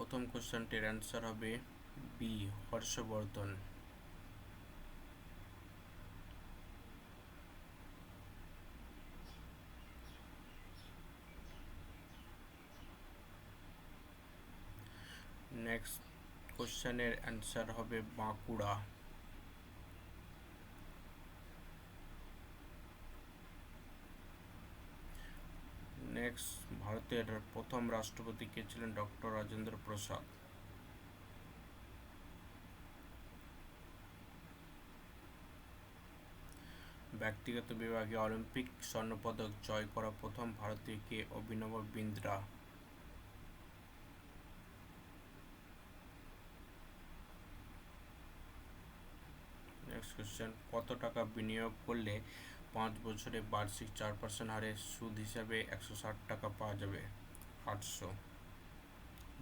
প্রথম কোশ্চেনটির অ্যান্সার হবে B, Harshvardhan. Next কোশ্চেনের অ্যান্সার হবে বাঁকুড়া। নেক্সট, ভারতের প্রথম রাষ্ট্রপতি কে ছিলেন? ডক্টর রাজেন্দ্র প্রসাদ। ব্যক্তিগত বিভাগে অলিম্পিক স্বর্ণপদক জয় করা প্রথম ভারতীয় কে? অভিনব বিন্দ্রা। নেক্সট কোশ্চেন, কত টাকা বিনিয়োগ করলে 5 বছরে বার্ষিক 4% হারে সুদ হিসাবে 160 টাকা পাওয়া যাবে? 800।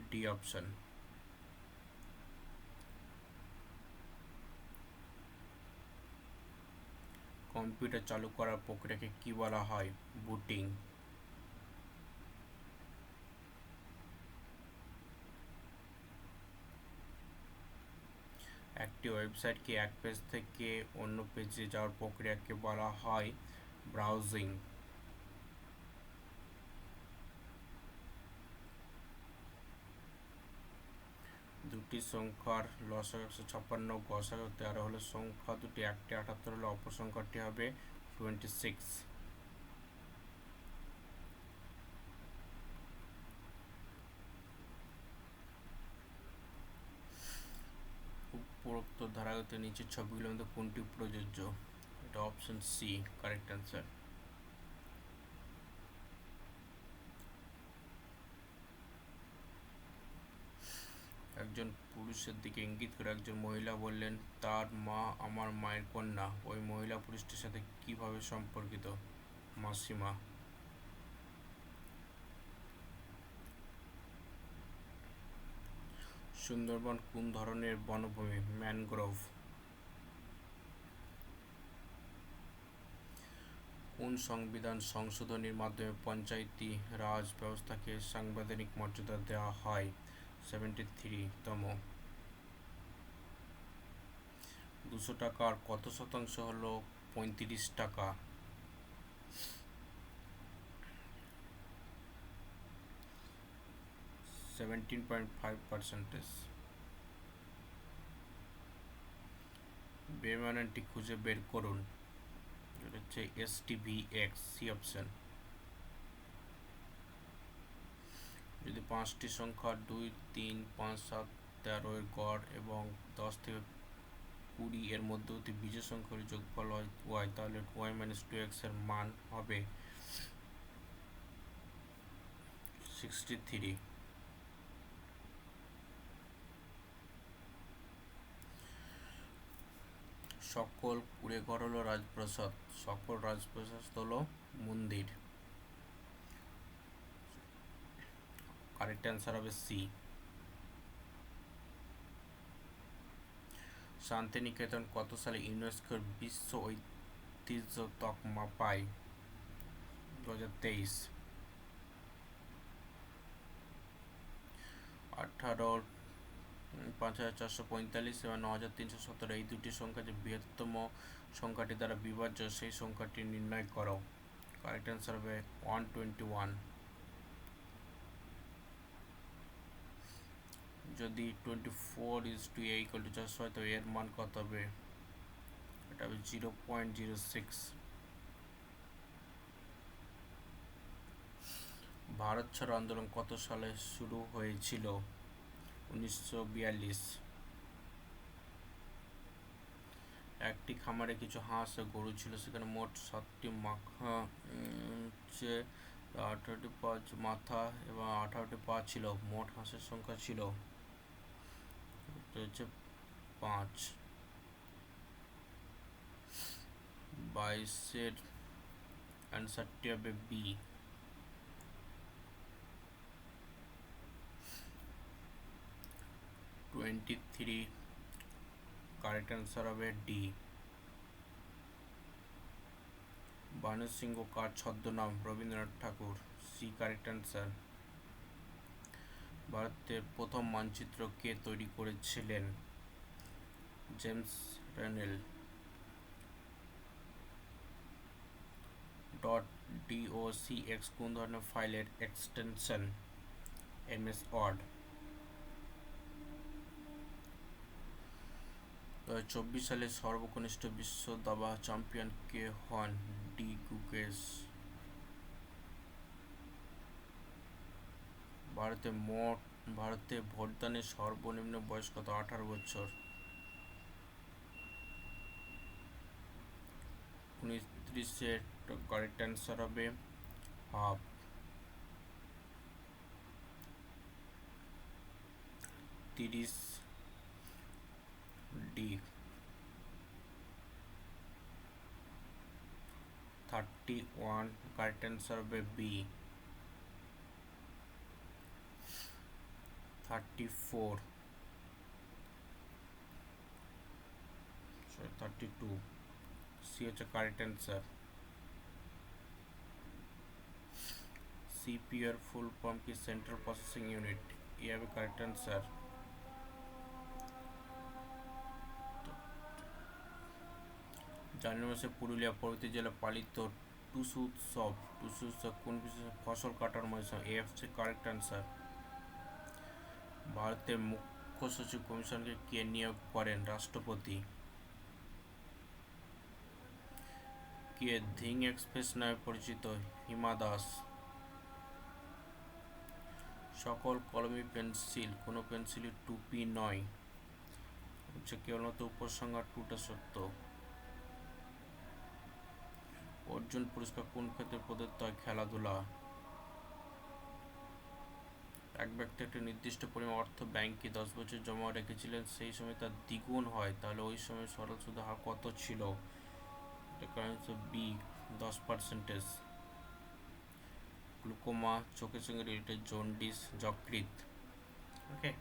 D option. কম্পিউটার চালু করার প্রক্রিয়াকে কি বলা হয়? বুটিং। একটি ওয়েবসাইটকে এক পেজ থেকে অন্য পেজে যাওয়ার প্রক্রিয়াকে বলা হয় ব্রাউজিং। দুটি সংখ্যার লসাগু 156, গসাগু 13 হলে সংখ্যা দুটি একটি 78 হলে অপর সংখ্যাটি হবে 26। উপরোক্ত ধারাগত নিচের ছবিগুলোর মধ্যে কোনটি প্রযোজ্য? এটা অপশন সি কারেক্ট অ্যান্সার। একজন পুরুষের দিকে ইঙ্গিত করে একজন মহিলা বললেন, তার মা আমার মায়ের কন্যা। ওই মহিলা পুরুষটির সাথে কিভাবে সম্পর্কিত? মাসিমা। সুন্দরবন কোন ধরনের বনভূমি? ম্যানগ্রোভ। কোন সংবিধান সংশোধনীর মাধ্যমে পঞ্চায়েতি রাজ ব্যবস্থাকে সাংবিধানিক মর্যাদা দেওয়া হয়? 73তম। 200 টাকার কত শতাংশ হলো 35 টাকা? 17.5%। বেমানানটি খুঁজে বের করুন। এটা হচ্ছে STVX, সি অপশন। যদি 5টি সংখ্যা 2, 3, 5, 7, 13 এর গড় এবং 10 থেকে 20 এর মধ্যবর্তী বিজোড় সংখ্যার যোগফল হয় y, তাহলে y - 2x এর মান হবে 63। সকল কুড়ে ঘর হলো রাজপ্রাসাদ, সকল রাজপ্রাসাদ হলো মন্দির। কারেক্ট অ্যান্সার হবে সি। শান্তিনিকেতন কত সালে ইউনেস্কোর বিশ্ব ঐতিহ্য তকমা পায়? 2023। 18, 5445 এবং 9317 এই দুটি সংখ্যা যে বৃহত্তম সংখ্যাটি দ্বারা বিভাজ্য সেই সংখ্যাটি নির্ণয় করো। কারেক্ট অ্যান্সার হবে 121। যদি 24:a = 400 হয় তো এর মান কত হবে? এটা হবে 0.06। ভারত ছাড়ো আন্দোলন কত সালে শুরু হয়েছিল? 1942। একটি খামারে কিছু হাঁস ও গরু ছিল, সেখানে মোট 7টি হচ্ছে 18টি মাথা এবং 18টি পা ছিল। মোট হাঁসের সংখ্যা ছিল হচ্ছে 5। 22-এর অ্যান্সারটি হবে বি। 23 কারেক্ট অ্যান্সার হবে ডি। বানরসিংহ কার ছদ্মনাম? রবীন্দ্রনাথ ঠাকুর, সি কারেক্ট অ্যান্সার। ভারতের প্রথম মানচিত্র কে তৈরি করেছিলেন? জেমস রেনেল। .docx কোন ধরনের ফাইলের এক্সটেনশন? MS word. 2024 সালে সর্বকনিষ্ঠ বিশ্ব দাবা চ্যাম্পিয়ন কে হন? ডি গুকেশ। ভারতে ভোটদানের সর্বনিম্ন বয়স কত? 18 বছর। 29 কারেক্ট অ্যান্সার হবে হাফ। 30 ডি। 31 কারেক্ট অ্যান্সার হবে বি। 32 সি হচ্ছে কারেক্ট অ্যান্সার। সিপিইউ এর ফুল ফর্ম কি? Central processing unit. এ হবে কারেক্ট অ্যান্সার। জানুয়ারি মাসে পুরুলিয়া প্রভৃতি জেলা পালিত টুসু উৎসব। টুসু উৎসব কোন বিশেষ ফসল কাটার মৌসুম? এ হচ্ছে কারেক্ট অ্যান্সার। ভারতের মুখ্য সচিব কমিশনকে কে নিয়োগ করেন? রাষ্ট্রপতি। কে ধিং এক্সপ্রেস নামে পরিচিত? হিমা দাস। সকল কলমী পেন্সিল কোনো পেন্সিলই টুপি নয়, হচ্ছে কেবলমাত্র উপসংহার টুটা সত্য। অর্জুন পুরস্কার কোন ক্ষেত্রে প্রদত্ত হয়? খেলাধুলা। এক ব্যক্তি একটা নির্দিষ্ট পরিমাণ অর্থ ব্যাংকে 10 বছর জমা রেখেছিলেন, সেই সময় তার দ্বিগুণ হয়, তাহলে ওই সময় সরল সুদের হার কত ছিল? এটা কারণ হচ্ছে বি, 10%। গ্লুকোমা চোখের সঙ্গে রিলেটেড জন্ডিস, যকৃৎ। ওকে।